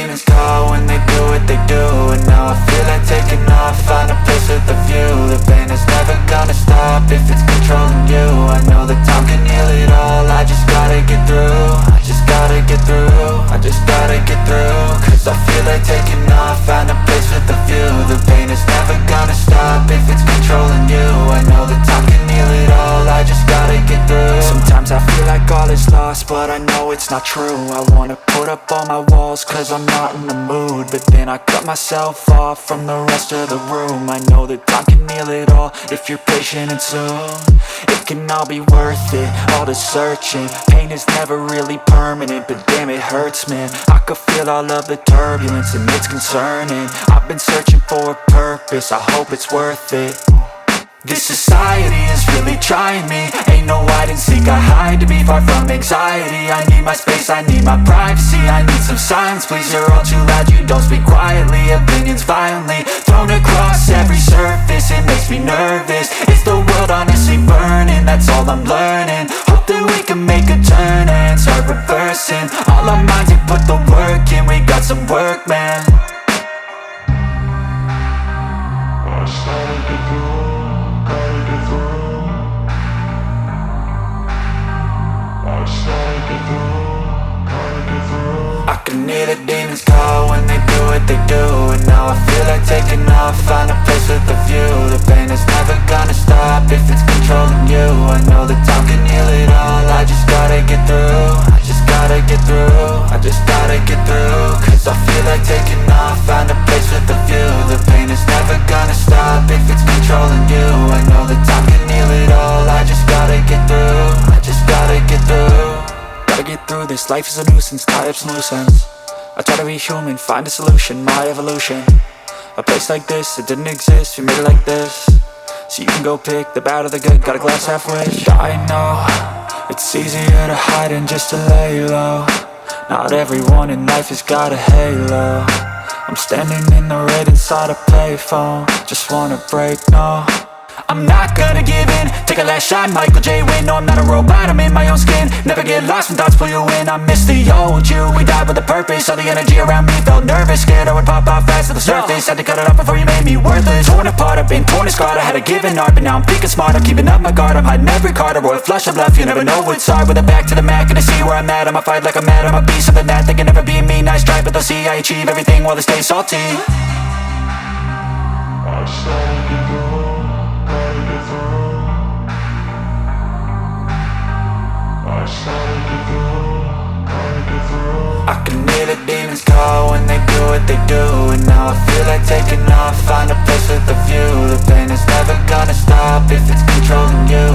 demons call when they do what they do. And now I feel like taking off, find a place with a view. The pain is never gonna stop if it's controlling you. I know that time can heal it all, I just gotta get through. I just gotta get through, I just gotta get through. Cause I feel like taking off, find a place with a view. The pain is never gonna stop if it's controlling you. I know that time can heal it all, I just gotta get through. Sometimes I feel like all is lost, but I know it's not true. I wanna put up all my walls cause I'm not in the mood, but then I cut myself off from the rest of the room. I know that time can heal it all if you're patient and soon. It can all be worth it, all the searching. Pain is never really permanent, but damn it hurts, man. I could feel all of the turbulence and it's concerning. I've been searching for a purpose, I hope it's worth it. This society is really trying me. Ain't no hide and seek, I hide to be far from anxiety. I need my space, I need my privacy. I need some silence, please, you're all too loud. You don't speak quietly, opinions violently thrown across every surface. It makes me nervous, it's the world honestly burning. That's all I'm learning, hope that we can make a turn and start reversing. All our minds, we put the work in, we got some work, man. I started to go. I can hear the demons call when they do what they do. And now I feel like taking off, find a place with a view. The pain is never gonna stop if it's controlling you. I know that time can heal it all, I just gotta get through. I just gotta get through, I just gotta get through. Cause I feel like taking off, find a place with a view. The pain is never gonna stop if it's controlling you. I know that time can heal it all, I just gotta get through. I just gotta get through. Gotta get through this, life is a nuisance, tie up some loose ends. I try to be human, find a solution, my evolution. A place like this, it didn't exist, we made it like this. So you can go pick the bad or the good, got a glass halfway. I know, it's easier to hide than just to lay low. Not everyone in life has got a halo. I'm standing in the red inside a payphone, just wanna break, no. I'm not gonna give in, take a last shot, Michael J. Win. No, I'm not a robot, I'm in my own skin. Never get lost when thoughts pull you in. I miss the old you, we died with a purpose. All the energy around me felt nervous, scared I would pop off fast to the surface. Had to cut it off before you made me worthless. Torn apart, I've been torn and scarred. I had a given art, but now I'm thinking smart. I'm keeping up my guard, I'm hiding every card. A royal flush of love, you never know what's hard. With a back to the mat, gonna see where I'm at. I'ma fight like I'm mad, I'ma be something that they can never be me. Nice try, but they'll see I achieve everything while they stay salty. I started to go, gotta get through. I started to go, gotta get through. I can hear the demons call when they do what they do. And now I feel like taking off, find a place with a view. The pain is never gonna stop if it's controlling you.